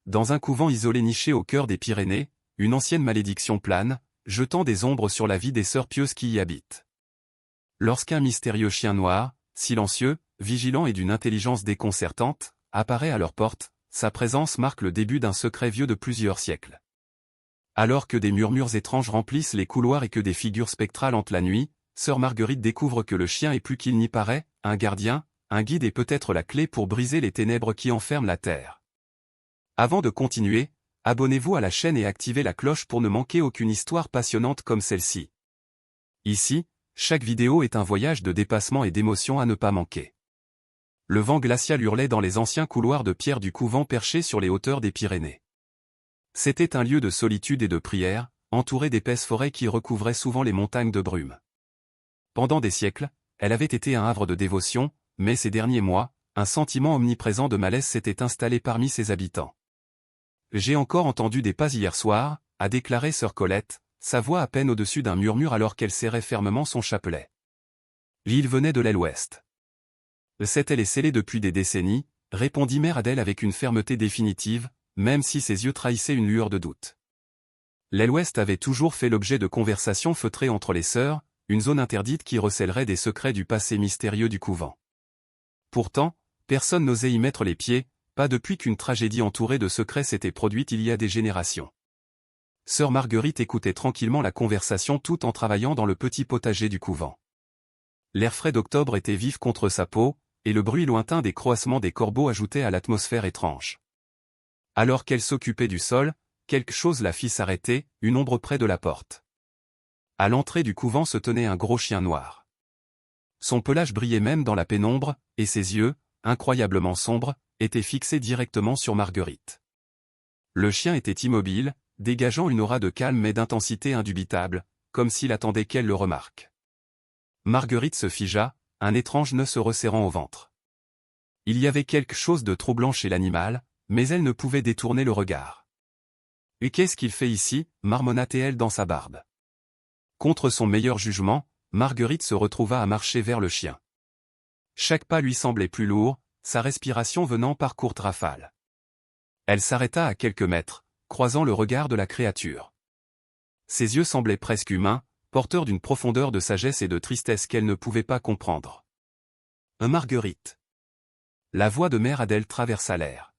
dans un couvent isolé niché au cœur des Pyrénées, une ancienne malédiction plane, jetant des ombres sur la vie des sœurs pieuses qui y habitent. Lorsqu'un mystérieux chien noir, silencieux, vigilant et d'une intelligence déconcertante, apparaît à leur porte, sa présence marque le début d'un secret vieux de plusieurs siècles. Alors que des murmures étranges remplissent les couloirs et que des figures spectrales hantent la nuit, sœur Marguerite découvre que le chien est plus qu'il n'y paraît, un gardien, un guide et peut-être la clé pour briser les ténèbres qui enferment la terre. Avant de continuer, abonnez-vous à la chaîne et activez la cloche pour ne manquer aucune histoire passionnante comme celle-ci. Ici, chaque vidéo est un voyage de dépassement et d'émotion à ne pas manquer. Le vent glacial hurlait dans les anciens couloirs de pierre du couvent perché sur les hauteurs des Pyrénées. C'était un lieu de solitude et de prière, entouré d'épaisses forêts qui recouvraient souvent les montagnes de brume. Pendant des siècles, elle avait été un havre de dévotion, mais ces derniers mois, un sentiment omniprésent de malaise s'était installé parmi ses habitants. « J'ai encore entendu des pas hier soir », a déclaré sœur Colette, sa voix à peine au-dessus d'un murmure alors qu'elle serrait fermement son chapelet. L'île venait de l'aile ouest. Cette aile est scellée depuis des décennies, répondit mère Adèle avec une fermeté définitive, même si ses yeux trahissaient une lueur de doute. L'aile ouest avait toujours fait l'objet de conversations feutrées entre les sœurs, une zone interdite qui recèlerait des secrets du passé mystérieux du couvent. Pourtant, personne n'osait y mettre les pieds, pas depuis qu'une tragédie entourée de secrets s'était produite il y a des générations. Sœur Marguerite écoutait tranquillement la conversation tout en travaillant dans le petit potager du couvent. L'air frais d'octobre était vif contre sa peau, et le bruit lointain des croassements des corbeaux ajoutait à l'atmosphère étrange. Alors qu'elle s'occupait du sol, quelque chose la fit s'arrêter, une ombre près de la porte. À l'entrée du couvent se tenait un gros chien noir. Son pelage brillait même dans la pénombre, et ses yeux, incroyablement sombres, étaient fixés directement sur Marguerite. Le chien était immobile, dégageant une aura de calme et d'intensité indubitable, comme s'il attendait qu'elle le remarque. Marguerite se figea, un étrange nœud se resserrant au ventre. Il y avait quelque chose de troublant chez l'animal, mais elle ne pouvait détourner le regard. « Et qu'est-ce qu'il fait ici » marmonna-t-elle dans sa barbe. Contre son meilleur jugement, Marguerite se retrouva à marcher vers le chien. Chaque pas lui semblait plus lourd, sa respiration venant par courtes rafales. Elle s'arrêta à quelques mètres, croisant le regard de la créature. Ses yeux semblaient presque humains, porteurs d'une profondeur de sagesse et de tristesse qu'elle ne pouvait pas comprendre. Marguerite. La voix de mère Adèle traversa l'air.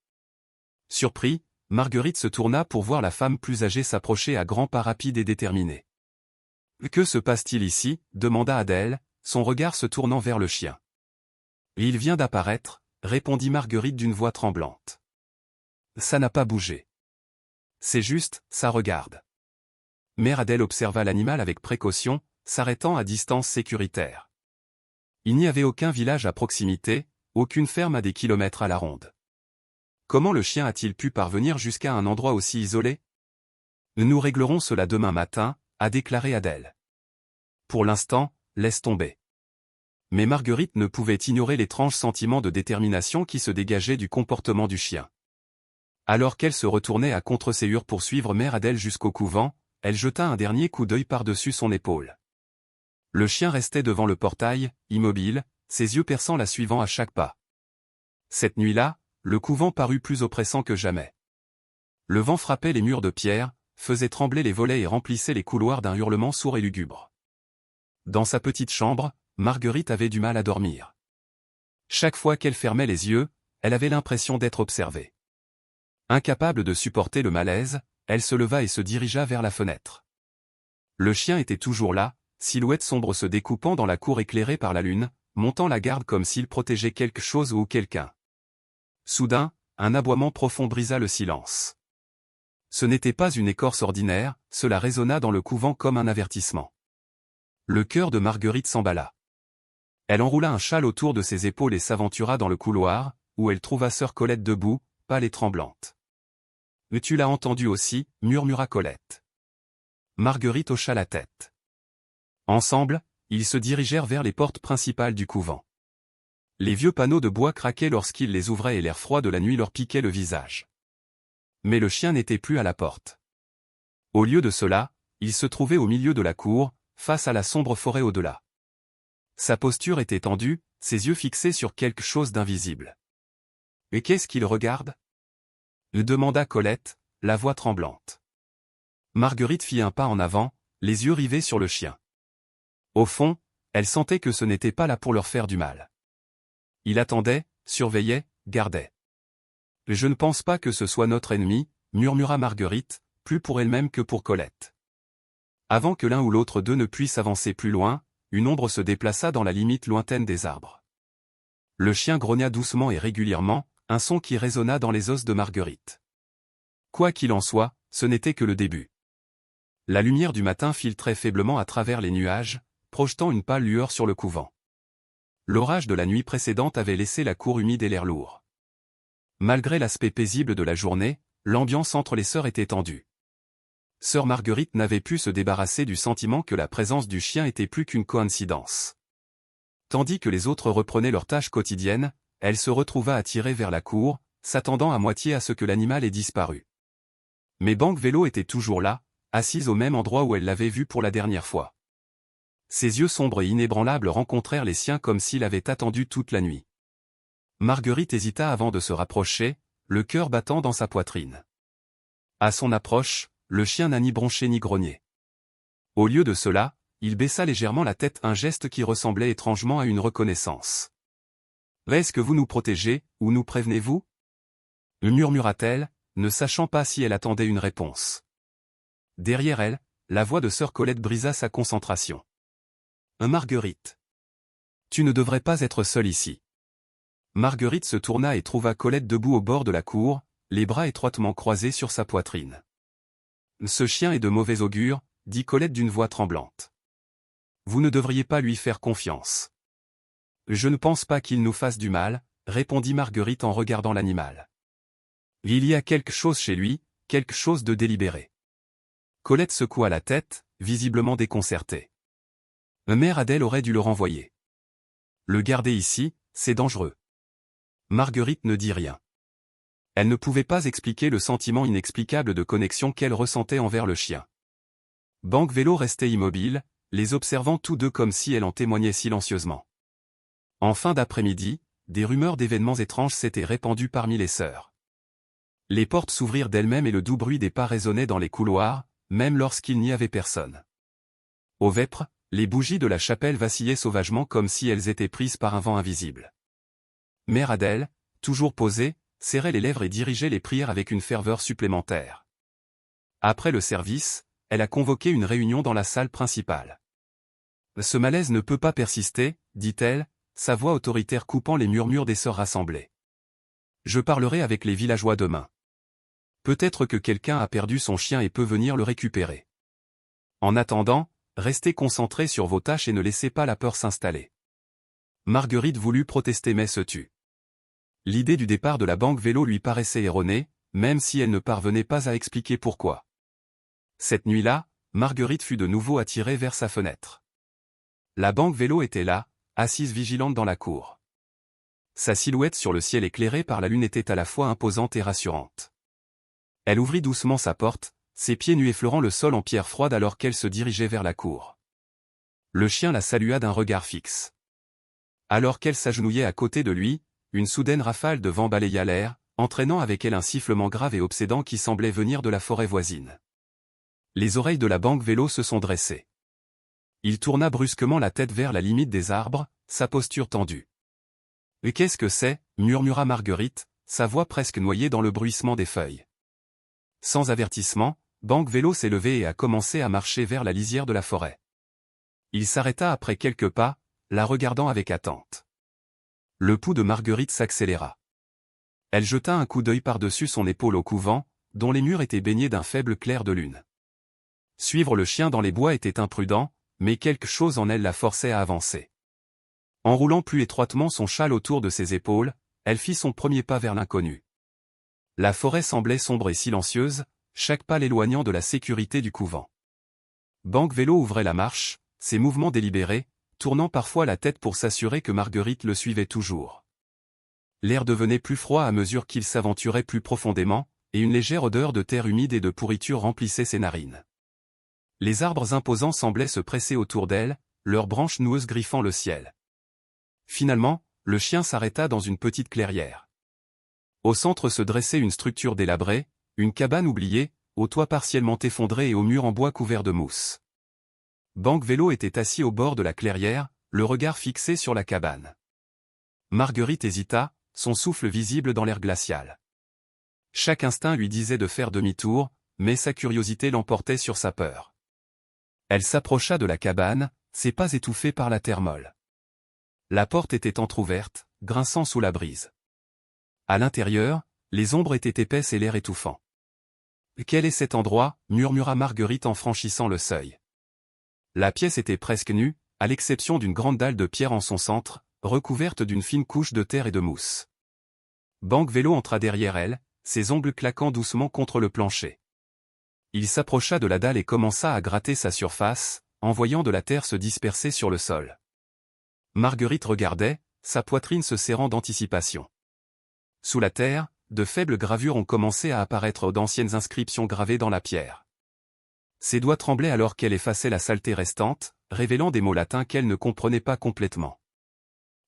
Surpris, Marguerite se tourna pour voir la femme plus âgée s'approcher à grands pas rapides et déterminés. « Que se passe-t-il ici » demanda Adèle, son regard se tournant vers le chien. « Il vient d'apparaître » répondit Marguerite d'une voix tremblante. « Ça n'a pas bougé. C'est juste, ça regarde. » Mère Adèle observa l'animal avec précaution, s'arrêtant à distance sécuritaire. Il n'y avait aucun village à proximité, aucune ferme à des kilomètres à la ronde. Comment le chien a-t-il pu parvenir jusqu'à un endroit aussi isolé ? Nous réglerons cela demain matin, a déclaré Adèle. Pour l'instant, laisse tomber. Mais Marguerite ne pouvait ignorer l'étrange sentiment de détermination qui se dégageait du comportement du chien. Alors qu'elle se retournait à contre-séhur pour suivre mère Adèle jusqu'au couvent, elle jeta un dernier coup d'œil par-dessus son épaule. Le chien restait devant le portail, immobile, ses yeux perçant la suivant à chaque pas. Cette nuit-là, le couvent parut plus oppressant que jamais. Le vent frappait les murs de pierre, faisait trembler les volets et remplissait les couloirs d'un hurlement sourd et lugubre. Dans sa petite chambre, Marguerite avait du mal à dormir. Chaque fois qu'elle fermait les yeux, elle avait l'impression d'être observée. Incapable de supporter le malaise, elle se leva et se dirigea vers la fenêtre. Le chien était toujours là, silhouette sombre se découpant dans la cour éclairée par la lune, montant la garde comme s'il protégeait quelque chose ou quelqu'un. Soudain, un aboiement profond brisa le silence. Ce n'était pas une écorce ordinaire, cela résonna dans le couvent comme un avertissement. Le cœur de Marguerite s'emballa. Elle enroula un châle autour de ses épaules et s'aventura dans le couloir, où elle trouva sœur Colette debout, pâle et tremblante. « Tu l'as entendu aussi » murmura Colette. Marguerite hocha la tête. Ensemble, ils se dirigèrent vers les portes principales du couvent. Les vieux panneaux de bois craquaient lorsqu'ils les ouvraient et l'air froid de la nuit leur piquait le visage. Mais le chien n'était plus à la porte. Au lieu de cela, il se trouvait au milieu de la cour, face à la sombre forêt au-delà. Sa posture était tendue, ses yeux fixés sur quelque chose d'invisible. Et qu'est-ce qu'il regarde ? demanda Colette, la voix tremblante. Marguerite fit un pas en avant, les yeux rivés sur le chien. Au fond, elle sentait que ce n'était pas là pour leur faire du mal. Il attendait, surveillait, gardait. Je ne pense pas que ce soit notre ennemi, murmura Marguerite, plus pour elle-même que pour Colette. Avant que l'un ou l'autre d'eux ne puisse avancer plus loin, une ombre se déplaça dans la limite lointaine des arbres. Le chien grogna doucement et régulièrement, un son qui résonna dans les os de Marguerite. Quoi qu'il en soit, ce n'était que le début. La lumière du matin filtrait faiblement à travers les nuages, projetant une pâle lueur sur le couvent. L'orage de la nuit précédente avait laissé la cour humide et l'air lourd. Malgré l'aspect paisible de la journée, l'ambiance entre les sœurs était tendue. Sœur Marguerite n'avait pu se débarrasser du sentiment que la présence du chien était plus qu'une coïncidence. Tandis que les autres reprenaient leurs tâches quotidiennes, elle se retrouva attirée vers la cour, s'attendant à moitié à ce que l'animal ait disparu. Mais Banque-Vélo était toujours là, assise au même endroit où elle l'avait vu pour la dernière fois. Ses yeux sombres et inébranlables rencontrèrent les siens comme s'il avait attendu toute la nuit. Marguerite hésita avant de se rapprocher, le cœur battant dans sa poitrine. À son approche, le chien n'a ni bronché ni grogné. Au lieu de cela, il baissa légèrement la tête, un geste qui ressemblait étrangement à une reconnaissance. « Est-ce que vous nous protégez, ou nous prévenez-vous » murmura-t-elle, ne sachant pas si elle attendait une réponse. Derrière elle, la voix de sœur Colette brisa sa concentration. « Marguerite. Tu ne devrais pas être seule ici. » Marguerite se tourna et trouva Colette debout au bord de la cour, les bras étroitement croisés sur sa poitrine. « Ce chien est de mauvais augure, » dit Colette d'une voix tremblante. « Vous ne devriez pas lui faire confiance. »« Je ne pense pas qu'il nous fasse du mal, » répondit Marguerite en regardant l'animal. « Il y a quelque chose chez lui, quelque chose de délibéré. » Colette secoua la tête, visiblement déconcertée. Mère Adèle aurait dû le renvoyer. Le garder ici, c'est dangereux. Marguerite ne dit rien. Elle ne pouvait pas expliquer le sentiment inexplicable de connexion qu'elle ressentait envers le chien. Banque-Vélo restait immobile, les observant tous deux comme si elle en témoignait silencieusement. En fin d'après-midi, des rumeurs d'événements étranges s'étaient répandues parmi les sœurs. Les portes s'ouvrirent d'elles-mêmes et le doux bruit des pas résonnait dans les couloirs, même lorsqu'il n'y avait personne. Aux vêpres, les bougies de la chapelle vacillaient sauvagement comme si elles étaient prises par un vent invisible. Mère Adèle, toujours posée, serrait les lèvres et dirigeait les prières avec une ferveur supplémentaire. Après le service, elle a convoqué une réunion dans la salle principale. « Ce malaise ne peut pas persister, » dit-elle, sa voix autoritaire coupant les murmures des sœurs rassemblées. « Je parlerai avec les villageois demain. Peut-être que quelqu'un a perdu son chien et peut venir le récupérer. En attendant, restez concentrés sur vos tâches et ne laissez pas la peur s'installer. » Marguerite voulut protester mais se tut. L'idée du départ de la Banque-Vélo lui paraissait erronée, même si elle ne parvenait pas à expliquer pourquoi. Cette nuit-là, Marguerite fut de nouveau attirée vers sa fenêtre. La Banque-Vélo était là, assise vigilante dans la cour. Sa silhouette sur le ciel éclairé par la lune était à la fois imposante et rassurante. Elle ouvrit doucement sa porte, ses pieds nus effleurant le sol en pierre froide alors qu'elle se dirigeait vers la cour. Le chien la salua d'un regard fixe. Alors qu'elle s'agenouillait à côté de lui, une soudaine rafale de vent balaya l'air, entraînant avec elle un sifflement grave et obsédant qui semblait venir de la forêt voisine. Les oreilles de la Banque-Vélo se sont dressées. Il tourna brusquement la tête vers la limite des arbres, sa posture tendue. « Et qu'est-ce que c'est » murmura Marguerite, sa voix presque noyée dans le bruissement des feuilles. Sans avertissement, Banque-Vélo s'est levé et a commencé à marcher vers la lisière de la forêt. Il s'arrêta après quelques pas, la regardant avec attente. Le pouls de Marguerite s'accéléra. Elle jeta un coup d'œil par-dessus son épaule au couvent, dont les murs étaient baignés d'un faible clair de lune. Suivre le chien dans les bois était imprudent, mais quelque chose en elle la forçait à avancer. Enroulant plus étroitement son châle autour de ses épaules, elle fit son premier pas vers l'inconnu. La forêt semblait sombre et silencieuse, chaque pas l'éloignant de la sécurité du couvent. Banque-Vélo ouvrait la marche, ses mouvements délibérés, tournant parfois la tête pour s'assurer que Marguerite le suivait toujours. L'air devenait plus froid à mesure qu'il s'aventurait plus profondément, et une légère odeur de terre humide et de pourriture remplissait ses narines. Les arbres imposants semblaient se presser autour d'elle, leurs branches noueuses griffant le ciel. Finalement, le chien s'arrêta dans une petite clairière. Au centre se dressait une structure délabrée, une cabane oubliée, au toit partiellement effondré et aux murs en bois couverts de mousse. Banque-Vélo était assis au bord de la clairière, le regard fixé sur la cabane. Marguerite hésita, son souffle visible dans l'air glacial. Chaque instinct lui disait de faire demi-tour, mais sa curiosité l'emportait sur sa peur. Elle s'approcha de la cabane, ses pas étouffés par la terre molle. La porte était entr'ouverte, grinçant sous la brise. À l'intérieur, les ombres étaient épaisses et l'air étouffant. « Quel est cet endroit » murmura Marguerite en franchissant le seuil. La pièce était presque nue, à l'exception d'une grande dalle de pierre en son centre, recouverte d'une fine couche de terre et de mousse. Banque-Vélo entra derrière elle, ses ongles claquant doucement contre le plancher. Il s'approcha de la dalle et commença à gratter sa surface, en voyant de la terre se disperser sur le sol. Marguerite regardait, sa poitrine se serrant d'anticipation. Sous la terre, de faibles gravures ont commencé à apparaître d'anciennes inscriptions gravées dans la pierre. Ses doigts tremblaient alors qu'elle effaçait la saleté restante, révélant des mots latins qu'elle ne comprenait pas complètement.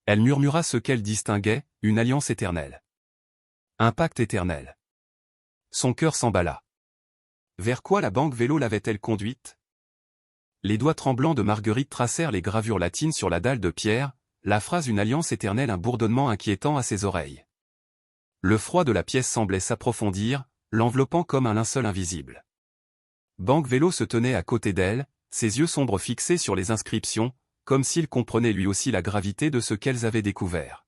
Elle murmura ce qu'elle distinguait, une alliance éternelle. Un pacte éternel. Son cœur s'emballa. Vers quoi la Banque-Vélo l'avait-elle conduite? Les doigts tremblants de Marguerite tracèrent les gravures latines sur la dalle de pierre, la phrase « une alliance éternelle » un bourdonnement inquiétant à ses oreilles. Le froid de la pièce semblait s'approfondir, l'enveloppant comme un linceul invisible. Banque-Vélo se tenait à côté d'elle, ses yeux sombres fixés sur les inscriptions, comme s'il comprenait lui aussi la gravité de ce qu'elles avaient découvert.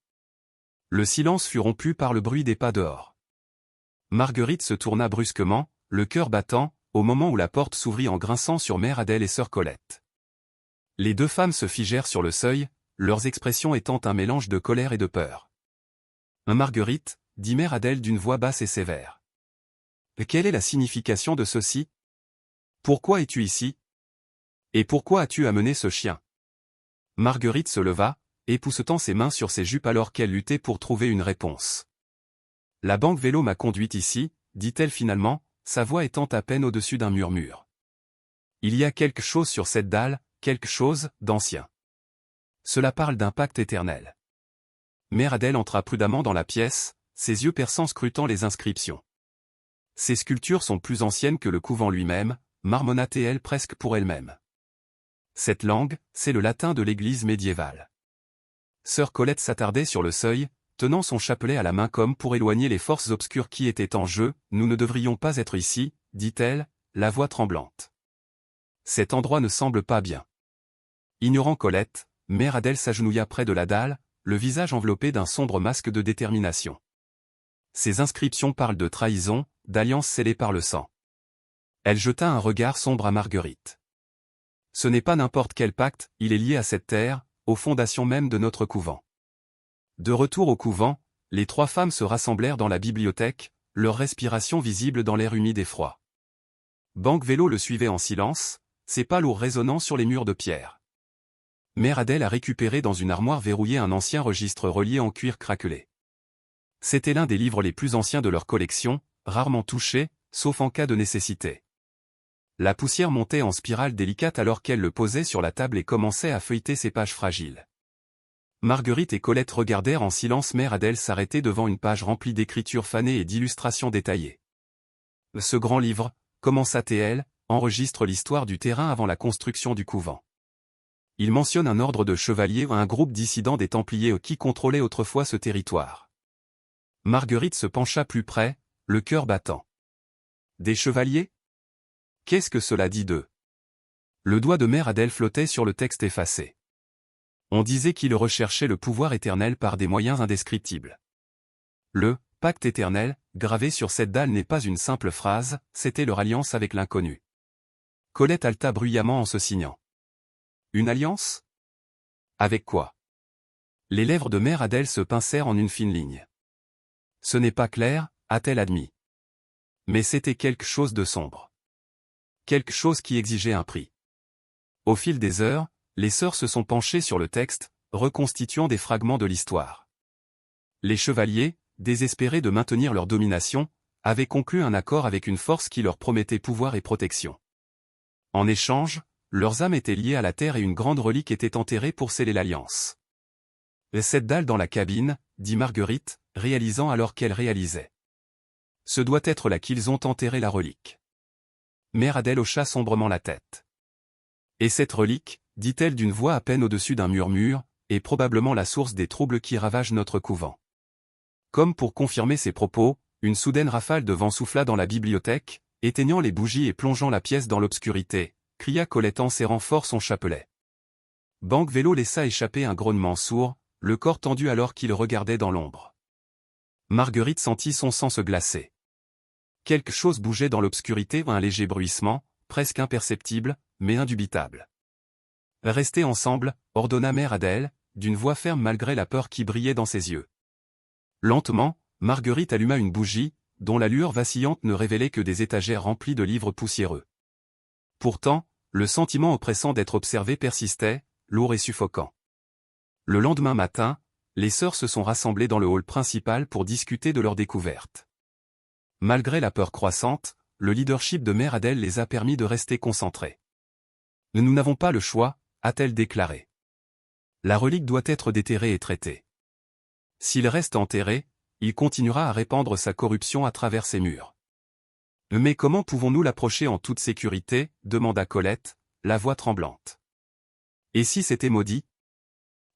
Le silence fut rompu par le bruit des pas dehors. Marguerite se tourna brusquement, le cœur battant, au moment où la porte s'ouvrit en grinçant sur Mère Adèle et Sœur Colette. Les deux femmes se figèrent sur le seuil, leurs expressions étant un mélange de colère et de peur. « Marguerite » dit Mère Adèle d'une voix basse et sévère. « Quelle est la signification de ceci? Pourquoi es-tu ici? Et pourquoi as-tu amené ce chien ?» Marguerite se leva, époussetant ses mains sur ses jupes alors qu'elle luttait pour trouver une réponse. « La Banque-Vélo m'a conduite ici, » dit-elle finalement, sa voix étant à peine au-dessus d'un murmure. « Il y a quelque chose sur cette dalle, quelque chose d'ancien. Cela parle d'un pacte éternel. » Mère Adèle entra prudemment dans la pièce, ses yeux perçants scrutant les inscriptions. « Ces sculptures sont plus anciennes que le couvent lui-même, » marmonna-t-elle presque pour elle-même. « Cette langue, c'est le latin de l'Église médiévale. » Sœur Colette s'attardait sur le seuil, tenant son chapelet à la main comme pour éloigner les forces obscures qui étaient en jeu. « Nous ne devrions pas être ici, » dit-elle, la voix tremblante. « Cet endroit ne semble pas bien. » Ignorant Colette, Mère Adèle s'agenouilla près de la dalle, le visage enveloppé d'un sombre masque de détermination. Ces inscriptions parlent de trahison, d'alliance scellée par le sang. Elle jeta un regard sombre à Marguerite. « Ce n'est pas n'importe quel pacte, il est lié à cette terre, aux fondations même de notre couvent. » De retour au couvent, les trois femmes se rassemblèrent dans la bibliothèque, leur respiration visible dans l'air humide et froid. Banque-Vélo le suivait en silence, ses pas lourds résonnant sur les murs de pierre. Mère Adèle a récupéré dans une armoire verrouillée un ancien registre relié en cuir craquelé. C'était l'un des livres les plus anciens de leur collection, rarement touché, sauf en cas de nécessité. La poussière montait en spirale délicate alors qu'elle le posait sur la table et commençait à feuilleter ses pages fragiles. Marguerite et Colette regardèrent en silence Mère Adèle s'arrêter devant une page remplie d'écritures fanées et d'illustrations détaillées. « Ce grand livre, » commença-t-elle, enregistre l'histoire du terrain avant la construction du couvent. Il mentionne un ordre de chevaliers ou un groupe dissidents des Templiers qui contrôlaient autrefois ce territoire. Marguerite se pencha plus près, le cœur battant. « Des chevaliers ? Qu'est-ce que cela dit d'eux » Le doigt de Mère Adèle flottait sur le texte effacé. On disait qu'ils recherchaient le pouvoir éternel par des moyens indescriptibles. Le « pacte éternel » gravé sur cette dalle n'est pas une simple phrase, c'était leur alliance avec l'inconnu. Colette haleta bruyamment en se signant. « Une alliance ? Avec quoi » Les lèvres de Mère Adèle se pincèrent en une fine ligne. « Ce n'est pas clair » a-t-elle admis. Mais c'était quelque chose de sombre. Quelque chose qui exigeait un prix. Au fil des heures, les sœurs se sont penchées sur le texte, reconstituant des fragments de l'histoire. Les chevaliers, désespérés de maintenir leur domination, avaient conclu un accord avec une force qui leur promettait pouvoir et protection. En échange, leurs âmes étaient liées à la terre et une grande relique était enterrée pour sceller l'alliance. « Cette dalle dans la cabine, » dit Marguerite, réalisant alors qu'elle réalisait. Ce doit être là qu'ils ont enterré la relique. Mère Adèle hocha sombrement la tête. Et cette relique, dit-elle d'une voix à peine au-dessus d'un murmure, est probablement la source des troubles qui ravagent notre couvent. Comme pour confirmer ses propos, une soudaine rafale de vent souffla dans la bibliothèque, éteignant les bougies et plongeant la pièce dans l'obscurité, cria Colette en serrant fort son chapelet. Banquevello laissa échapper un grognement sourd, le corps tendu alors qu'il regardait dans l'ombre. Marguerite sentit son sang se glacer. Quelque chose bougeait dans l'obscurité, un léger bruissement, presque imperceptible, mais indubitable. Restez ensemble, ordonna Mère Adèle, d'une voix ferme malgré la peur qui brillait dans ses yeux. Lentement, Marguerite alluma une bougie, dont la lueur vacillante ne révélait que des étagères remplies de livres poussiéreux. Pourtant, le sentiment oppressant d'être observé persistait, lourd et suffocant. Le lendemain matin, les sœurs se sont rassemblées dans le hall principal pour discuter de leur découverte. Malgré la peur croissante, le leadership de Mère Adèle les a permis de rester concentrés. « Nous n'avons pas le choix », a-t-elle déclaré. La relique doit être déterrée et traitée. S'il reste enterré, il continuera à répandre sa corruption à travers ses murs. « Mais comment pouvons-nous l'approcher en toute sécurité » demanda Colette, la voix tremblante. « Et si c'était maudit ?»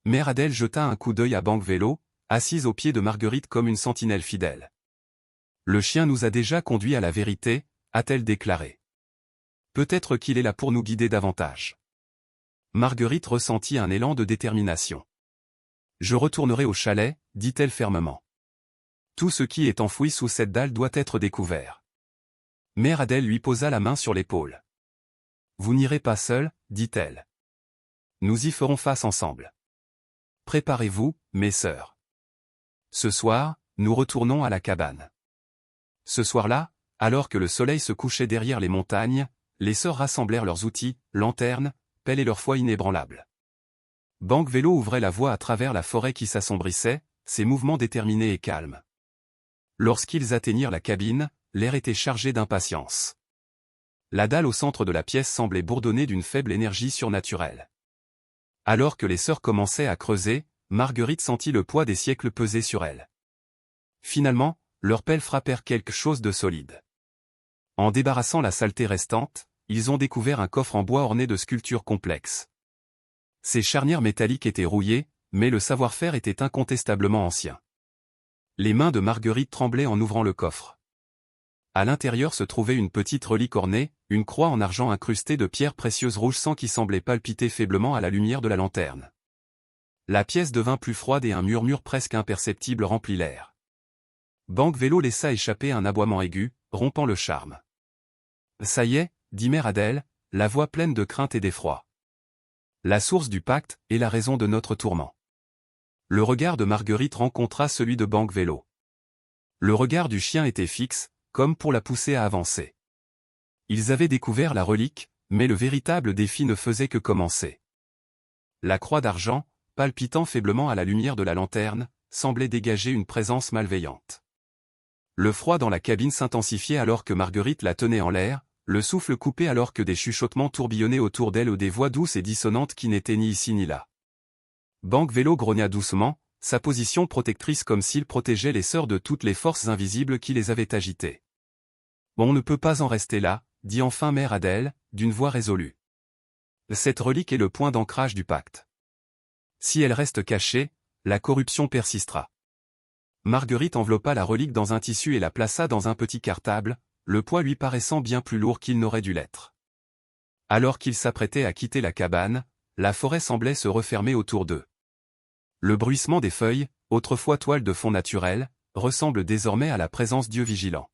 Mère Adèle jeta un coup d'œil à Banquevello, assise aux pieds de Marguerite comme une sentinelle fidèle. « Le chien nous a déjà conduits à la vérité » a-t-elle déclaré. « Peut-être qu'il est là pour nous guider davantage. » Marguerite ressentit un élan de détermination. « Je retournerai au chalet » dit-elle fermement. « Tout ce qui est enfoui sous cette dalle doit être découvert. » Mère Adèle lui posa la main sur l'épaule. « Vous n'irez pas seul, dit-elle. Nous y ferons face ensemble. Préparez-vous, mes sœurs. Ce soir, nous retournons à la cabane. » Ce soir-là, alors que le soleil se couchait derrière les montagnes, les sœurs rassemblèrent leurs outils, lanternes, pelles et leur foi inébranlable. Banquevello ouvrait la voie à travers la forêt qui s'assombrissait, ses mouvements déterminés et calmes. Lorsqu'ils atteignirent la cabine, l'air était chargé d'impatience. La dalle au centre de la pièce semblait bourdonner d'une faible énergie surnaturelle. Alors que les sœurs commençaient à creuser, Marguerite sentit le poids des siècles peser sur elle. Finalement, leurs pelles frappèrent quelque chose de solide. En débarrassant la saleté restante, ils ont découvert un coffre en bois orné de sculptures complexes. Ses charnières métalliques étaient rouillées, mais le savoir-faire était incontestablement ancien. Les mains de Marguerite tremblaient en ouvrant le coffre. À l'intérieur se trouvait une petite relique ornée, une croix en argent incrustée de pierres précieuses rouge sang qui semblait palpiter faiblement à la lumière de la lanterne. La pièce devint plus froide et un murmure presque imperceptible remplit l'air. Banquevello laissa échapper un aboiement aigu, rompant le charme. « Ça y est » dit Mère Adèle, la voix pleine de crainte et d'effroi. « La source du pacte est la raison de notre tourment. » Le regard de Marguerite rencontra celui de Banquevello. Le regard du chien était fixe, comme pour la pousser à avancer. Ils avaient découvert la relique, mais le véritable défi ne faisait que commencer. La croix d'argent, palpitant faiblement à la lumière de la lanterne, semblait dégager une présence malveillante. Le froid dans la cabine s'intensifiait alors que Marguerite la tenait en l'air, le souffle coupé alors que des chuchotements tourbillonnaient autour d'elle ou des voix douces et dissonantes qui n'étaient ni ici ni là. Banquevello grogna doucement, sa position protectrice comme s'il protégeait les sœurs de toutes les forces invisibles qui les avaient agitées. « On ne peut pas en rester là » dit enfin Mère Adèle, d'une voix résolue. « Cette relique est le point d'ancrage du pacte. Si elle reste cachée, la corruption persistera. » Marguerite enveloppa la relique dans un tissu et la plaça dans un petit cartable, le poids lui paraissant bien plus lourd qu'il n'aurait dû l'être. Alors qu'ils s'apprêtaient à quitter la cabane, la forêt semblait se refermer autour d'eux. Le bruissement des feuilles, autrefois toile de fond naturelle, ressemble désormais à la présence Dieu vigilant.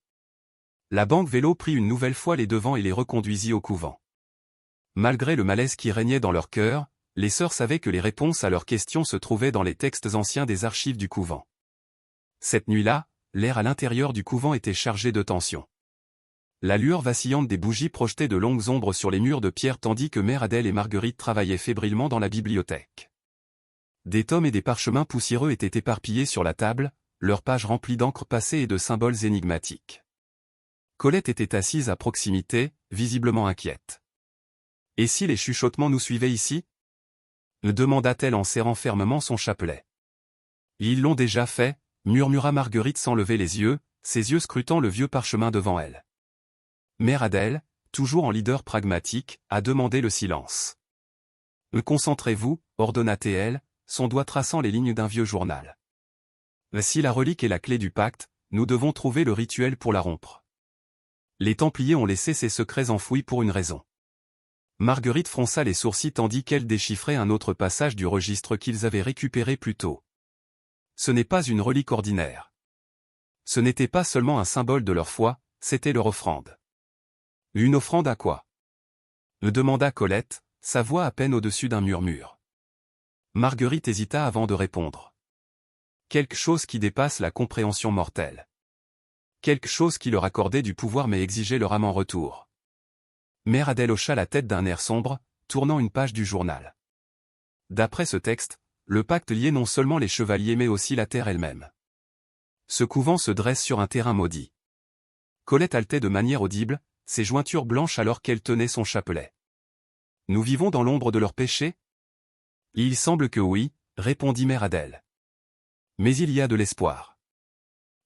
La Banquevello prit une nouvelle fois les devants et les reconduisit au couvent. Malgré le malaise qui régnait dans leur cœur, les sœurs savaient que les réponses à leurs questions se trouvaient dans les textes anciens des archives du couvent. Cette nuit-là, l'air à l'intérieur du couvent était chargé de tension. La lueur vacillante des bougies projetait de longues ombres sur les murs de pierre tandis que Mère Adèle et Marguerite travaillaient fébrilement dans la bibliothèque. Des tomes et des parchemins poussiéreux étaient éparpillés sur la table, leurs pages remplies d'encre passée et de symboles énigmatiques. Colette était assise à proximité, visiblement inquiète. « Et si les chuchotements nous suivaient ici » demanda-t-elle en serrant fermement son chapelet. « Ils l'ont déjà fait, » murmura Marguerite sans lever les yeux, ses yeux scrutant le vieux parchemin devant elle. Mère Adèle, toujours en leader pragmatique, a demandé le silence. Concentrez-vous, ordonna-t-elle, son doigt traçant les lignes d'un vieux journal. Si la relique est la clé du pacte, nous devons trouver le rituel pour la rompre. Les Templiers ont laissé ces secrets enfouis pour une raison. Marguerite fronça les sourcils tandis qu'elle déchiffrait un autre passage du registre qu'ils avaient récupéré plus tôt. Ce n'est pas une relique ordinaire. Ce n'était pas seulement un symbole de leur foi, c'était leur offrande. Une offrande à quoi? Demanda Colette, sa voix à peine au-dessus d'un murmure. Marguerite hésita avant de répondre. Quelque chose qui dépasse la compréhension mortelle. Quelque chose qui leur accordait du pouvoir mais exigeait leur âme en retour. Mère Adèle hocha la tête d'un air sombre, tournant une page du journal. D'après ce texte, le pacte liait non seulement les chevaliers mais aussi la terre elle-même. Ce couvent se dresse sur un terrain maudit. Colette haletait de manière audible, ses jointures blanches alors qu'elle tenait son chapelet. Nous vivons dans l'ombre de leurs péchés? Il semble que oui, répondit Mère Adèle. Mais il y a de l'espoir.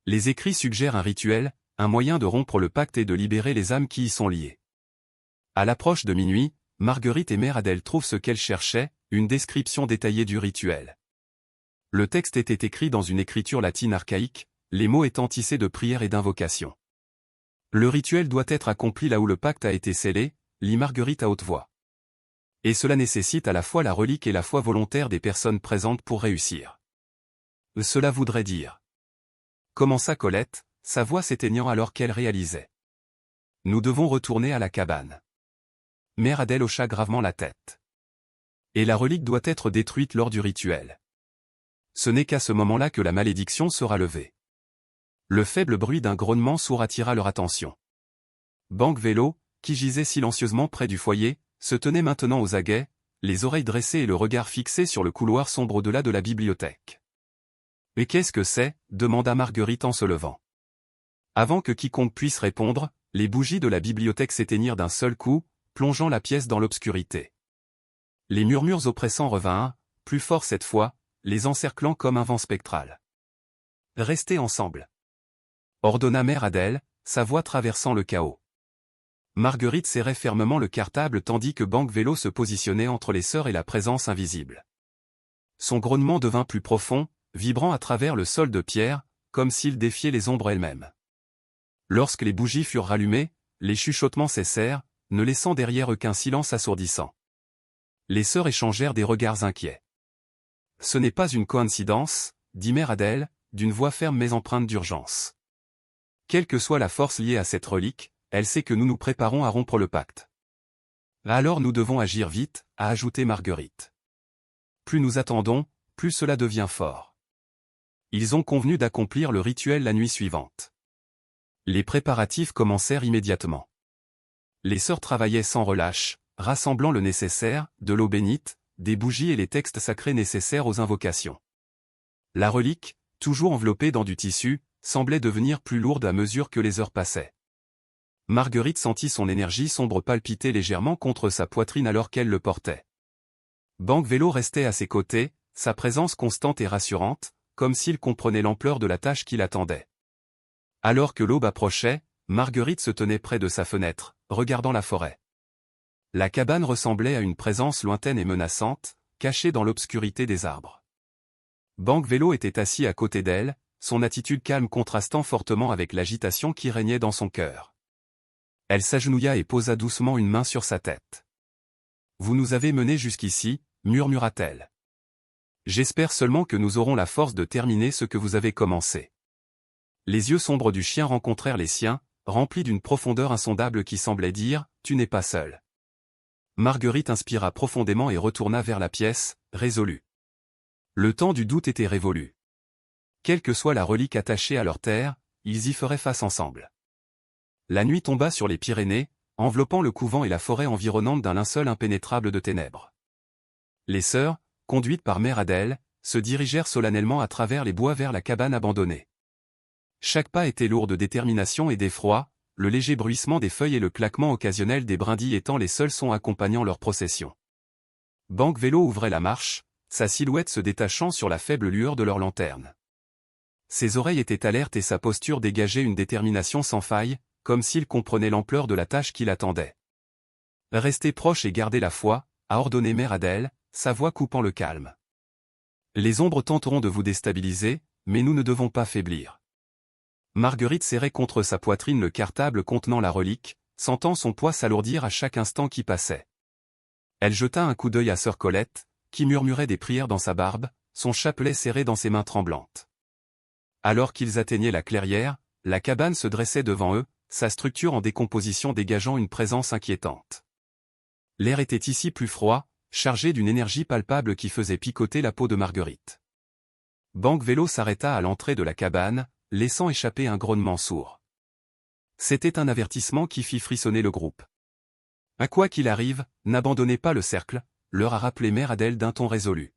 Les écrits suggèrent un rituel, un moyen de rompre le pacte et de libérer les âmes qui y sont liées. À l'approche de minuit, Marguerite et Mère Adèle trouvent ce qu'elles cherchaient, une description détaillée du rituel. Le texte était écrit dans une écriture latine archaïque, les mots étant tissés de prières et d'invocations. Le rituel doit être accompli là où le pacte a été scellé, lit Marguerite à haute voix. Et cela nécessite à la fois la relique et la foi volontaire des personnes présentes pour réussir. Cela voudrait dire. Commença Colette, sa voix s'éteignant alors qu'elle réalisait. Nous devons retourner à la cabane. Mère Adèle hocha gravement la tête. Et la relique doit être détruite lors du rituel. Ce n'est qu'à ce moment-là que la malédiction sera levée. Le faible bruit d'un grognement sourd attira leur attention. Banque-Vélo, qui gisait silencieusement près du foyer, se tenait maintenant aux aguets, les oreilles dressées et le regard fixé sur le couloir sombre au-delà de la bibliothèque. « Et qu'est-ce que c'est » demanda Marguerite en se levant. Avant que quiconque puisse répondre, les bougies de la bibliothèque s'éteignirent d'un seul coup, plongeant la pièce dans l'obscurité. Les murmures oppressants revinrent, plus forts cette fois, les encerclant comme un vent spectral. « Restez ensemble » ordonna Mère Adèle, sa voix traversant le chaos. Marguerite serrait fermement le cartable tandis que Banque-Vélo se positionnait entre les sœurs et la présence invisible. Son grognement devint plus profond, vibrant à travers le sol de pierre, comme s'il défiait les ombres elles-mêmes. Lorsque les bougies furent rallumées, les chuchotements cessèrent, ne laissant derrière eux qu'un silence assourdissant. Les sœurs échangèrent des regards inquiets. « Ce n'est pas une coïncidence, » dit Mère Adèle, d'une voix ferme mais empreinte d'urgence. « Quelle que soit la force liée à cette relique, elle sait que nous nous préparons à rompre le pacte. Alors nous devons agir vite, a ajouté Marguerite. Plus nous attendons, plus cela devient fort. Ils ont convenu d'accomplir le rituel la nuit suivante. Les préparatifs commencèrent immédiatement. Les sœurs travaillaient sans relâche, rassemblant le nécessaire, de l'eau bénite, des bougies et les textes sacrés nécessaires aux invocations. La relique, toujours enveloppée dans du tissu, semblait devenir plus lourde à mesure que les heures passaient. Marguerite sentit son énergie sombre palpiter légèrement contre sa poitrine alors qu'elle le portait. Banque-Vélo restait à ses côtés, sa présence constante et rassurante, comme s'il comprenait l'ampleur de la tâche qui l'attendait. Alors que l'aube approchait, Marguerite se tenait près de sa fenêtre, regardant la forêt. La cabane ressemblait à une présence lointaine et menaçante, cachée dans l'obscurité des arbres. Banque-Vélo était assis à côté d'elle, son attitude calme contrastant fortement avec l'agitation qui régnait dans son cœur. Elle s'agenouilla et posa doucement une main sur sa tête. « Vous nous avez menés jusqu'ici, » murmura-t-elle. « J'espère seulement que nous aurons la force de terminer ce que vous avez commencé. » Les yeux sombres du chien rencontrèrent les siens, remplis d'une profondeur insondable qui semblait dire « Tu n'es pas seul ». Marguerite inspira profondément et retourna vers la pièce, résolue. Le temps du doute était révolu. Quelle que soit la relique attachée à leur terre, ils y feraient face ensemble. La nuit tomba sur les Pyrénées, enveloppant le couvent et la forêt environnante d'un linceul impénétrable de ténèbres. Les sœurs, conduites par Mère Adèle, se dirigèrent solennellement à travers les bois vers la cabane abandonnée. Chaque pas était lourd de détermination et d'effroi, le léger bruissement des feuilles et le claquement occasionnel des brindilles étant les seuls sons accompagnant leur procession. Banque-Vélo ouvrait la marche, sa silhouette se détachant sur la faible lueur de leur lanterne. Ses oreilles étaient alertes et sa posture dégageait une détermination sans faille, comme s'il comprenait l'ampleur de la tâche qui l'attendait. « Restez proche et gardez la foi », a ordonné Mère Adèle, sa voix coupant le calme. « Les ombres tenteront de vous déstabiliser, mais nous ne devons pas faiblir. » Marguerite serrait contre sa poitrine le cartable contenant la relique, sentant son poids s'alourdir à chaque instant qui passait. Elle jeta un coup d'œil à sœur Colette, qui murmurait des prières dans sa barbe, son chapelet serré dans ses mains tremblantes. Alors qu'ils atteignaient la clairière, la cabane se dressait devant eux, sa structure en décomposition dégageant une présence inquiétante. L'air était ici plus froid, chargé d'une énergie palpable qui faisait picoter la peau de Marguerite. Banque-Vélo s'arrêta à l'entrée de la cabane, laissant échapper un grognement sourd. C'était un avertissement qui fit frissonner le groupe. « À quoi qu'il arrive, n'abandonnez pas le cercle », leur a rappelé Mère Adèle d'un ton résolu.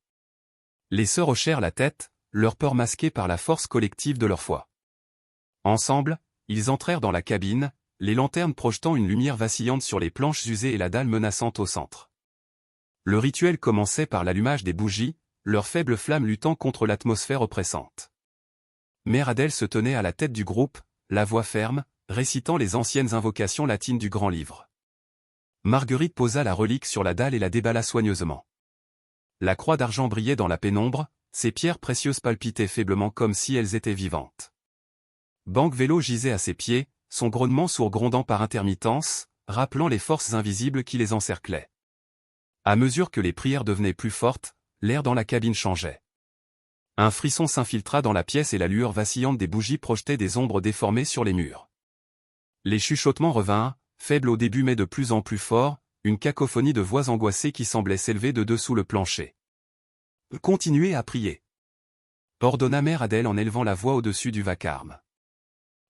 Les sœurs hochèrent la tête, leur peur masquée par la force collective de leur foi. Ensemble, ils entrèrent dans la cabine, les lanternes projetant une lumière vacillante sur les planches usées et la dalle menaçante au centre. Le rituel commençait par l'allumage des bougies, leurs faibles flammes luttant contre l'atmosphère oppressante. Mère Adèle se tenait à la tête du groupe, la voix ferme, récitant les anciennes invocations latines du Grand Livre. Marguerite posa la relique sur la dalle et la déballa soigneusement. La croix d'argent brillait dans la pénombre, ses pierres précieuses palpitaient faiblement comme si elles étaient vivantes. Banque-Vélo gisait à ses pieds, son grognement sourd grondant par intermittence, rappelant les forces invisibles qui les encerclaient. À mesure que les prières devenaient plus fortes, l'air dans la cabine changeait. Un frisson s'infiltra dans la pièce et la lueur vacillante des bougies projetait des ombres déformées sur les murs. Les chuchotements revinrent, faibles au début mais de plus en plus forts, une cacophonie de voix angoissées qui semblait s'élever de dessous le plancher. « Continuez à prier », ordonna Mère Adèle en élevant la voix au-dessus du vacarme.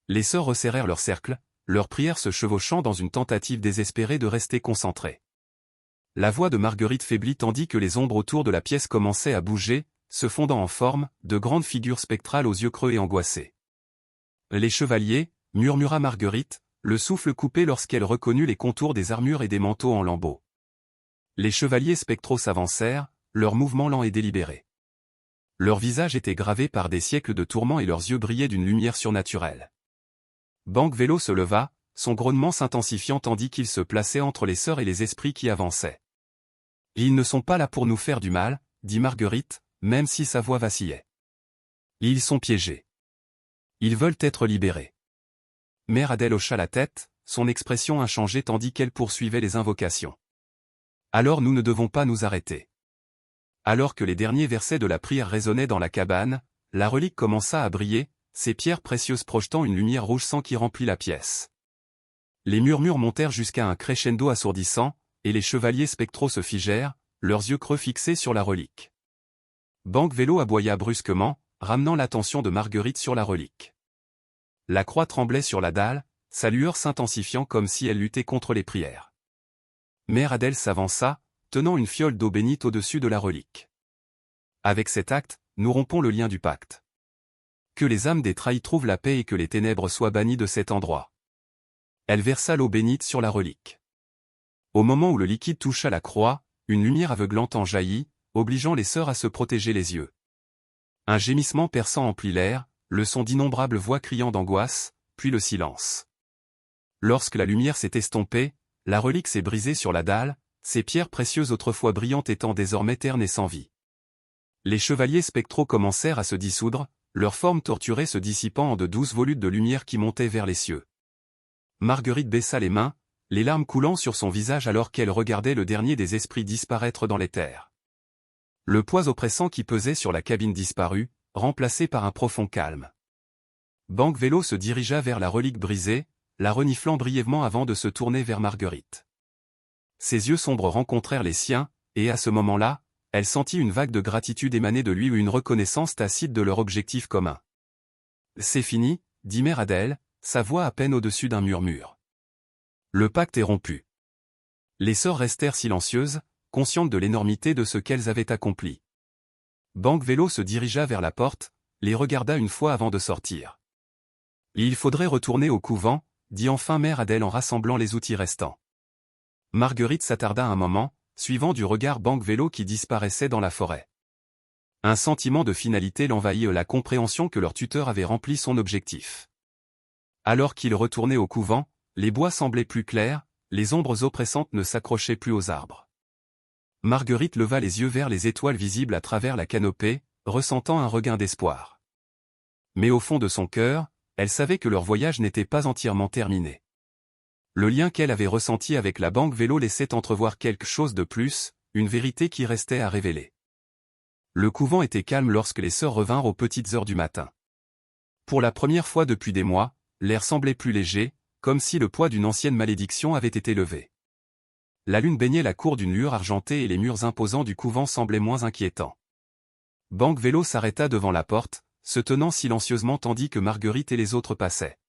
Les sœurs resserrèrent leur cercle, leurs prières se chevauchant dans une tentative désespérée de rester concentrées. La voix de Marguerite faiblit tandis que les ombres autour de la pièce commençaient à bouger, se fondant en forme, de grandes figures spectrales aux yeux creux et angoissés. « Les chevaliers », murmura Marguerite, le souffle coupé lorsqu'elle reconnut les contours des armures et des manteaux en lambeaux. Les chevaliers spectraux s'avancèrent, leurs mouvements lents et délibérés. Leurs visages étaient gravés par des siècles de tourments et leurs yeux brillaient d'une lumière surnaturelle. Banque-Vélo se leva, son grognement s'intensifiant tandis qu'il se plaçait entre les sœurs et les esprits qui avançaient. « Ils ne sont pas là pour nous faire du mal », dit Marguerite, même si sa voix vacillait. « Ils sont piégés. Ils veulent être libérés. » Mère Adèle hocha la tête, son expression inchangée tandis qu'elle poursuivait les invocations. « Alors nous ne devons pas nous arrêter. » Alors que les derniers versets de la prière résonnaient dans la cabane, la relique commença à briller, ses pierres précieuses projetant une lumière rouge sang qui remplit la pièce. Les murmures montèrent jusqu'à un crescendo assourdissant, et les chevaliers spectraux se figèrent, leurs yeux creux fixés sur la relique. Banque-Vélo aboya brusquement, ramenant l'attention de Marguerite sur la relique. La croix tremblait sur la dalle, sa lueur s'intensifiant comme si elle luttait contre les prières. Mère Adèle s'avança, tenant une fiole d'eau bénite au-dessus de la relique. Avec cet acte, nous rompons le lien du pacte. Que les âmes des trahis trouvent la paix et que les ténèbres soient bannies de cet endroit. Elle versa l'eau bénite sur la relique. Au moment où le liquide toucha la croix, une lumière aveuglante en jaillit, obligeant les sœurs à se protéger les yeux. Un gémissement perçant emplit l'air, le son d'innombrables voix criant d'angoisse, puis le silence. Lorsque la lumière s'est estompée, la relique s'est brisée sur la dalle, ses pierres précieuses autrefois brillantes étant désormais ternes et sans vie. Les chevaliers spectraux commencèrent à se dissoudre, leurs formes torturées se dissipant en de douces volutes de lumière qui montaient vers les cieux. Marguerite baissa les mains, les larmes coulant sur son visage alors qu'elle regardait le dernier des esprits disparaître dans l'éther. Le poids oppressant qui pesait sur la cabine disparut, remplacé par un profond calme. Banque-Vélo se dirigea vers la relique brisée, la reniflant brièvement avant de se tourner vers Marguerite. Ses yeux sombres rencontrèrent les siens, et à ce moment-là, elle sentit une vague de gratitude émaner de lui ou une reconnaissance tacite de leur objectif commun. « C'est fini », dit Mère Adèle, sa voix à peine au-dessus d'un murmure. Le pacte est rompu. Les sœurs restèrent silencieuses, conscientes de l'énormité de ce qu'elles avaient accompli. Banque-Vélo se dirigea vers la porte, les regarda une fois avant de sortir. « Il faudrait retourner au couvent », dit enfin Mère Adèle en rassemblant les outils restants. Marguerite s'attarda un moment, suivant du regard Banque-Vélo qui disparaissait dans la forêt. Un sentiment de finalité l'envahit, la compréhension que leur tuteur avait rempli son objectif. Alors qu'il retournait au couvent, les bois semblaient plus clairs, les ombres oppressantes ne s'accrochaient plus aux arbres. Marguerite leva les yeux vers les étoiles visibles à travers la canopée, ressentant un regain d'espoir. Mais au fond de son cœur, elle savait que leur voyage n'était pas entièrement terminé. Le lien qu'elle avait ressenti avec la banque Vélo laissait entrevoir quelque chose de plus, une vérité qui restait à révéler. Le couvent était calme lorsque les sœurs revinrent aux petites heures du matin. Pour la première fois depuis des mois, l'air semblait plus léger, comme si le poids d'une ancienne malédiction avait été levé. La lune baignait la cour d'une lueur argentée et les murs imposants du couvent semblaient moins inquiétants. Banque Vélo s'arrêta devant la porte, se tenant silencieusement tandis que Marguerite et les autres passaient.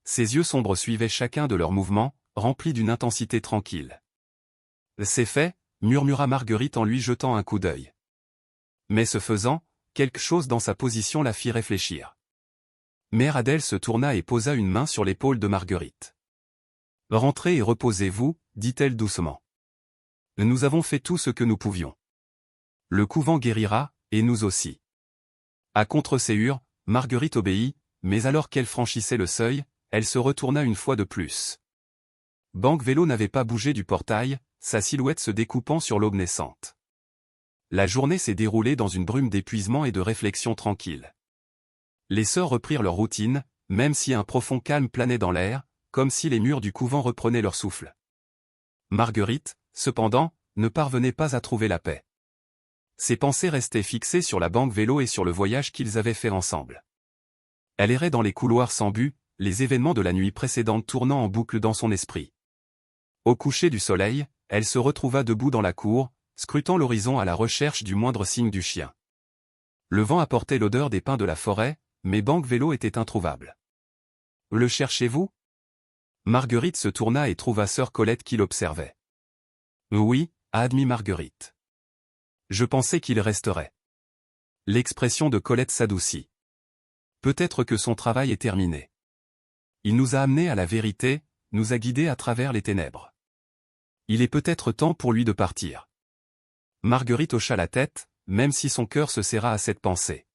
Ses yeux sombres suivaient chacun de leurs mouvements, remplis d'une intensité tranquille. « C'est fait », murmura Marguerite en lui jetant un coup d'œil. Mais ce faisant, quelque chose dans sa position la fit réfléchir. Mère Adèle se tourna et posa une main sur l'épaule de Marguerite. « Rentrez et reposez-vous, dit-elle doucement. Nous avons fait tout ce que nous pouvions. Le couvent guérira, et nous aussi. » À contre-séhur, Marguerite obéit, mais alors qu'elle franchissait le seuil, elle se retourna une fois de plus. Banque Vélo n'avait pas bougé du portail, sa silhouette se découpant sur l'aube naissante. La journée s'est déroulée dans une brume d'épuisement et de réflexion tranquille. Les sœurs reprirent leur routine, même si un profond calme planait dans l'air, comme si les murs du couvent reprenaient leur souffle. Marguerite, cependant, ne parvenait pas à trouver la paix. Ses pensées restaient fixées sur la banque Vélo et sur le voyage qu'ils avaient fait ensemble. Elle errait dans les couloirs sans but, les événements de la nuit précédente tournant en boucle dans son esprit. Au coucher du soleil, elle se retrouva debout dans la cour, scrutant l'horizon à la recherche du moindre signe du chien. Le vent apportait l'odeur des pins de la forêt, mais banque Vélo était introuvable. « Le cherchez-vous » Marguerite se tourna et trouva sœur Colette qui l'observait. « Oui » a admis Marguerite. « Je pensais qu'il resterait. » L'expression de Colette s'adoucit. Peut-être que son travail est terminé. Il nous a amenés à la vérité, nous a guidés à travers les ténèbres. Il est peut-être temps pour lui de partir. Marguerite hocha la tête, même si son cœur se serra à cette pensée.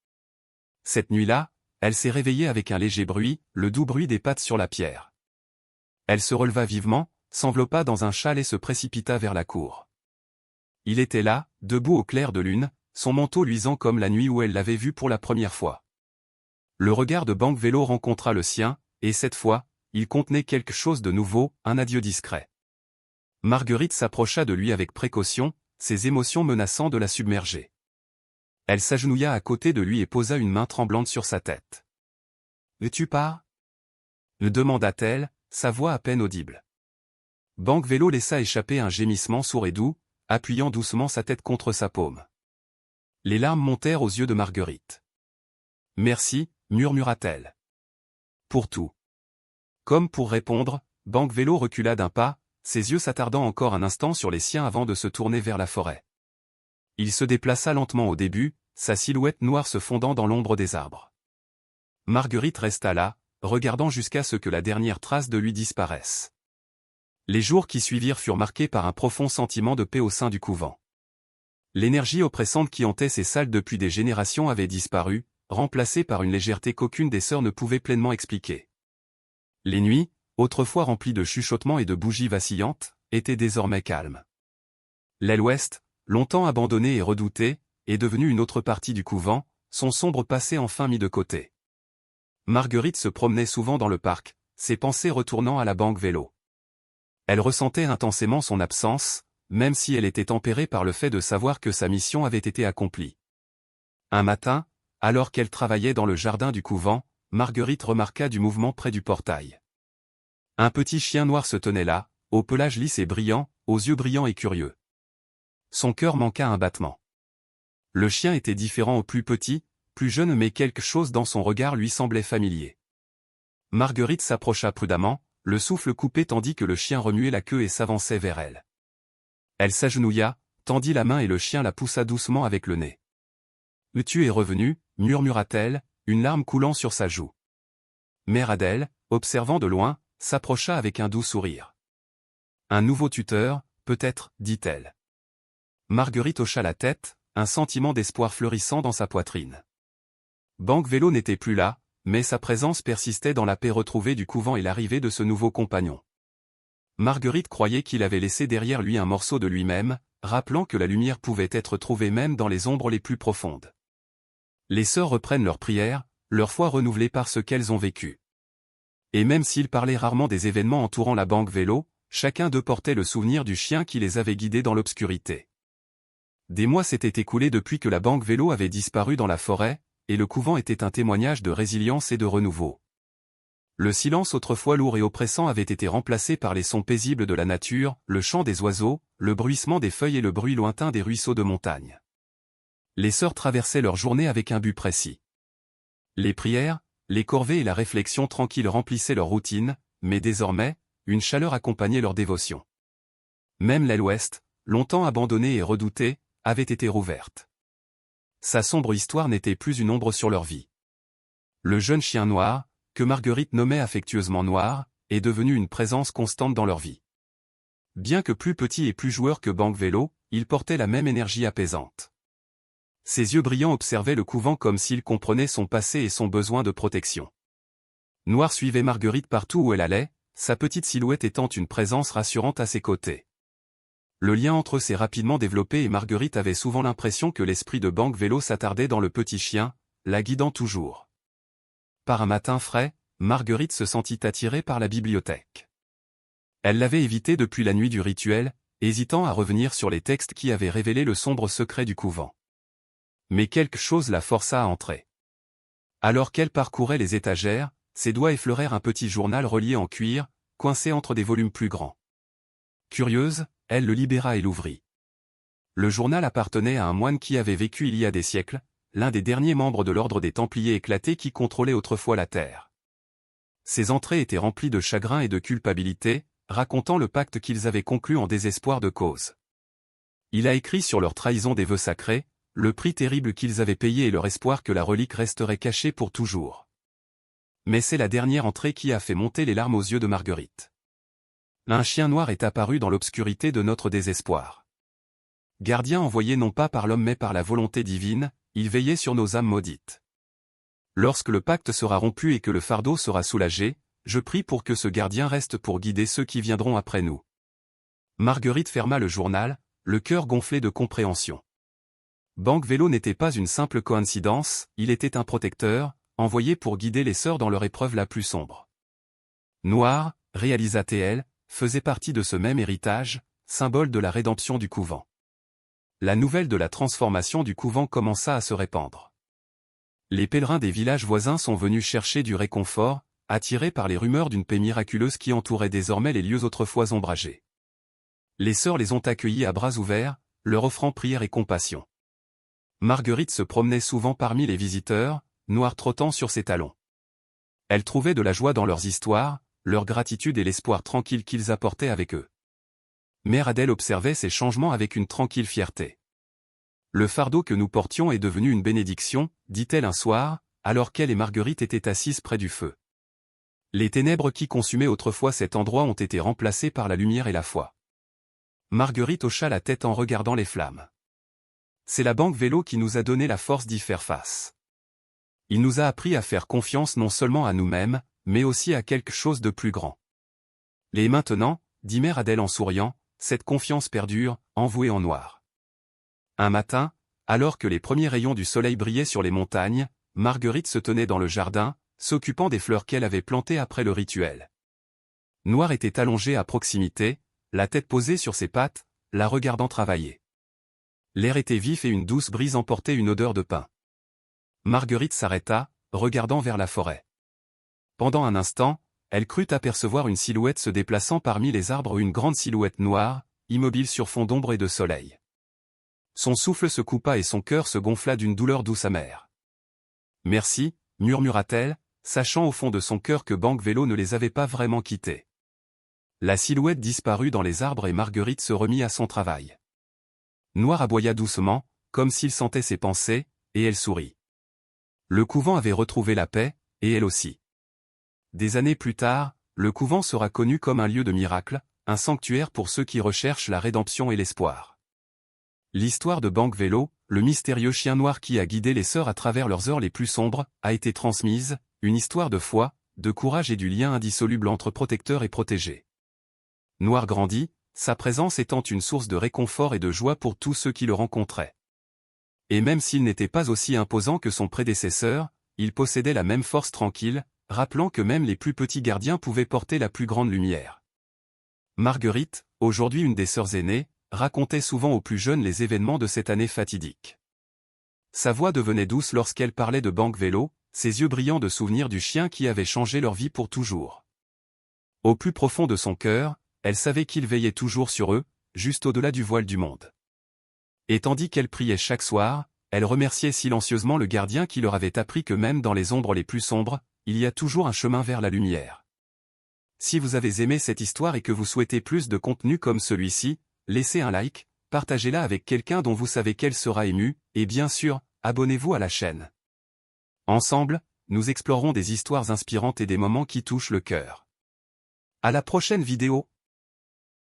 Cette nuit-là, elle s'est réveillée avec un léger bruit, le doux bruit des pattes sur la pierre. Elle se releva vivement, s'enveloppa dans un châle et se précipita vers la cour. Il était là, debout au clair de lune, son manteau luisant comme la nuit où elle l'avait vu pour la première fois. Le regard de banque Vélo rencontra le sien, et cette fois, il contenait quelque chose de nouveau, un adieu discret. Marguerite s'approcha de lui avec précaution, ses émotions menaçant de la submerger. Elle s'agenouilla à côté de lui et posa une main tremblante sur sa tête. « Tu pars » demanda-t-elle, sa voix à peine audible. Banque Vélo laissa échapper un gémissement sourd et doux, appuyant doucement sa tête contre sa paume. Les larmes montèrent aux yeux de Marguerite. « Merci » murmura-t-elle. « Pour tout. » Comme pour répondre, banque Vélo recula d'un pas, ses yeux s'attardant encore un instant sur les siens avant de se tourner vers la forêt. Il se déplaça lentement au début, sa silhouette noire se fondant dans l'ombre des arbres. Marguerite resta là, regardant jusqu'à ce que la dernière trace de lui disparaisse. Les jours qui suivirent furent marqués par un profond sentiment de paix au sein du couvent. L'énergie oppressante qui hantait ces salles depuis des générations avait disparu, remplacée par une légèreté qu'aucune des sœurs ne pouvait pleinement expliquer. Les nuits, autrefois remplies de chuchotements et de bougies vacillantes, étaient désormais calmes. L'aile ouest, longtemps abandonnée et redoutée, est devenue une autre partie du couvent, son sombre passé enfin mis de côté. Marguerite se promenait souvent dans le parc, ses pensées retournant à la banque Vélo. Elle ressentait intensément son absence, même si elle était tempérée par le fait de savoir que sa mission avait été accomplie. Un matin, alors qu'elle travaillait dans le jardin du couvent, Marguerite remarqua du mouvement près du portail. Un petit chien noir se tenait là, au pelage lisse et brillant, aux yeux brillants et curieux. Son cœur manqua un battement. Le chien était différent au plus petit, plus jeune mais quelque chose dans son regard lui semblait familier. Marguerite s'approcha prudemment, le souffle coupé tandis que le chien remuait la queue et s'avançait vers elle. Elle s'agenouilla, tendit la main et le chien la poussa doucement avec le nez. « Tu es revenu » murmura-t-elle, une larme coulant sur sa joue. Mère Adèle, observant de loin, s'approcha avec un doux sourire. « Un nouveau tuteur, peut-être, dit-elle. » Marguerite hocha la tête, un sentiment d'espoir fleurissant dans sa poitrine. Banque Vélo n'était plus là, mais sa présence persistait dans la paix retrouvée du couvent et l'arrivée de ce nouveau compagnon. Marguerite croyait qu'il avait laissé derrière lui un morceau de lui-même, rappelant que la lumière pouvait être trouvée même dans les ombres les plus profondes. Les sœurs reprennent leur prière, leur foi renouvelée par ce qu'elles ont vécu. Et même s'ils parlaient rarement des événements entourant la Banque Vélo, chacun d'eux portait le souvenir du chien qui les avait guidés dans l'obscurité. Des mois s'étaient écoulés depuis que la Banque Vélo avait disparu dans la forêt, et le couvent était un témoignage de résilience et de renouveau. Le silence autrefois lourd et oppressant avait été remplacé par les sons paisibles de la nature, le chant des oiseaux, le bruissement des feuilles et le bruit lointain des ruisseaux de montagne. Les sœurs traversaient leur journée avec un but précis. Les prières, les corvées et la réflexion tranquille remplissaient leur routine, mais désormais, une chaleur accompagnait leur dévotion. Même l'aile ouest, longtemps abandonnée et redoutée, avait été rouverte. Sa sombre histoire n'était plus une ombre sur leur vie. Le jeune chien noir, que Marguerite nommait affectueusement Noir, est devenu une présence constante dans leur vie. Bien que plus petit et plus joueur que Banque Vélo, il portait la même énergie apaisante. Ses yeux brillants observaient le couvent comme s'il comprenait son passé et son besoin de protection. Noir suivait Marguerite partout où elle allait, sa petite silhouette étant une présence rassurante à ses côtés. Le lien entre eux s'est rapidement développé et Marguerite avait souvent l'impression que l'esprit de Banque Vélo s'attardait dans le petit chien, la guidant toujours. Par un matin frais, Marguerite se sentit attirée par la bibliothèque. Elle l'avait évité depuis la nuit du rituel, hésitant à revenir sur les textes qui avaient révélé le sombre secret du couvent. Mais quelque chose la força à entrer. Alors qu'elle parcourait les étagères, ses doigts effleurèrent un petit journal relié en cuir, coincé entre des volumes plus grands. Curieuse, elle le libéra et l'ouvrit. Le journal appartenait à un moine qui avait vécu il y a des siècles, l'un des derniers membres de l'ordre des Templiers éclatés qui contrôlait autrefois la terre. Ses entrées étaient remplies de chagrin et de culpabilité, racontant le pacte qu'ils avaient conclu en désespoir de cause. Il a écrit sur leur trahison des vœux sacrés, le prix terrible qu'ils avaient payé et leur espoir que la relique resterait cachée pour toujours. Mais c'est la dernière entrée qui a fait monter les larmes aux yeux de Marguerite. Un chien noir est apparu dans l'obscurité de notre désespoir. Gardien envoyé non pas par l'homme mais par la volonté divine, il veillait sur nos âmes maudites. Lorsque le pacte sera rompu et que le fardeau sera soulagé, je prie pour que ce gardien reste pour guider ceux qui viendront après nous. Marguerite ferma le journal, le cœur gonflé de compréhension. Banque Vélo n'était pas une simple coïncidence, il était un protecteur, envoyé pour guider les sœurs dans leur épreuve la plus sombre. Noir, réalisa-t-elle, faisait partie de ce même héritage, symbole de la rédemption du couvent. La nouvelle de la transformation du couvent commença à se répandre. Les pèlerins des villages voisins sont venus chercher du réconfort, attirés par les rumeurs d'une paix miraculeuse qui entourait désormais les lieux autrefois ombragés. Les sœurs les ont accueillis à bras ouverts, leur offrant prière et compassion. Marguerite se promenait souvent parmi les visiteurs, Noir trottant sur ses talons. Elle trouvait de la joie dans leurs histoires, leur gratitude et l'espoir tranquille qu'ils apportaient avec eux. Mère Adèle observait ces changements avec une tranquille fierté. Le fardeau que nous portions est devenu une bénédiction, dit-elle un soir, alors qu'elle et Marguerite étaient assises près du feu. Les ténèbres qui consumaient autrefois cet endroit ont été remplacées par la lumière et la foi. Marguerite hocha la tête en regardant les flammes. C'est la Banque Vélo qui nous a donné la force d'y faire face. Il nous a appris à faire confiance non seulement à nous-mêmes, mais aussi à quelque chose de plus grand. Et maintenant, dit Mère Adèle en souriant, cette confiance perdure, envouée en noir. Un matin, alors que les premiers rayons du soleil brillaient sur les montagnes, Marguerite se tenait dans le jardin, s'occupant des fleurs qu'elle avait plantées après le rituel. Noir était allongé à proximité, la tête posée sur ses pattes, la regardant travailler. L'air était vif et une douce brise emportait une odeur de pin. Marguerite s'arrêta, regardant vers la forêt. Pendant un instant, elle crut apercevoir une silhouette se déplaçant parmi les arbres, une grande silhouette noire, immobile sur fond d'ombre et de soleil. Son souffle se coupa et son cœur se gonfla d'une douleur douce amère. « Merci », murmura-t-elle, sachant au fond de son cœur que Banque Vélo ne les avait pas vraiment quittés. La silhouette disparut dans les arbres et Marguerite se remit à son travail. Noir aboya doucement, comme s'il sentait ses pensées, et elle sourit. Le couvent avait retrouvé la paix, et elle aussi. Des années plus tard, le couvent sera connu comme un lieu de miracle, un sanctuaire pour ceux qui recherchent la rédemption et l'espoir. L'histoire de Bank Vélo, le mystérieux chien noir qui a guidé les sœurs à travers leurs heures les plus sombres, a été transmise, une histoire de foi, de courage et du lien indissoluble entre protecteur et protégé. Noir grandit, sa présence étant une source de réconfort et de joie pour tous ceux qui le rencontraient. Et même s'il n'était pas aussi imposant que son prédécesseur, il possédait la même force tranquille, rappelant que même les plus petits gardiens pouvaient porter la plus grande lumière. Marguerite, aujourd'hui une des sœurs aînées, racontait souvent aux plus jeunes les événements de cette année fatidique. Sa voix devenait douce lorsqu'elle parlait de Bank Vélo, ses yeux brillants de souvenirs du chien qui avait changé leur vie pour toujours. Au plus profond de son cœur, elle savait qu'il veillait toujours sur eux, juste au-delà du voile du monde. Et tandis qu'elle priait chaque soir, elle remerciait silencieusement le gardien qui leur avait appris que même dans les ombres les plus sombres, il y a toujours un chemin vers la lumière. Si vous avez aimé cette histoire et que vous souhaitez plus de contenu comme celui-ci, laissez un like, partagez-la avec quelqu'un dont vous savez qu'elle sera émue, et bien sûr, abonnez-vous à la chaîne. Ensemble, nous explorerons des histoires inspirantes et des moments qui touchent le cœur. À la prochaine vidéo.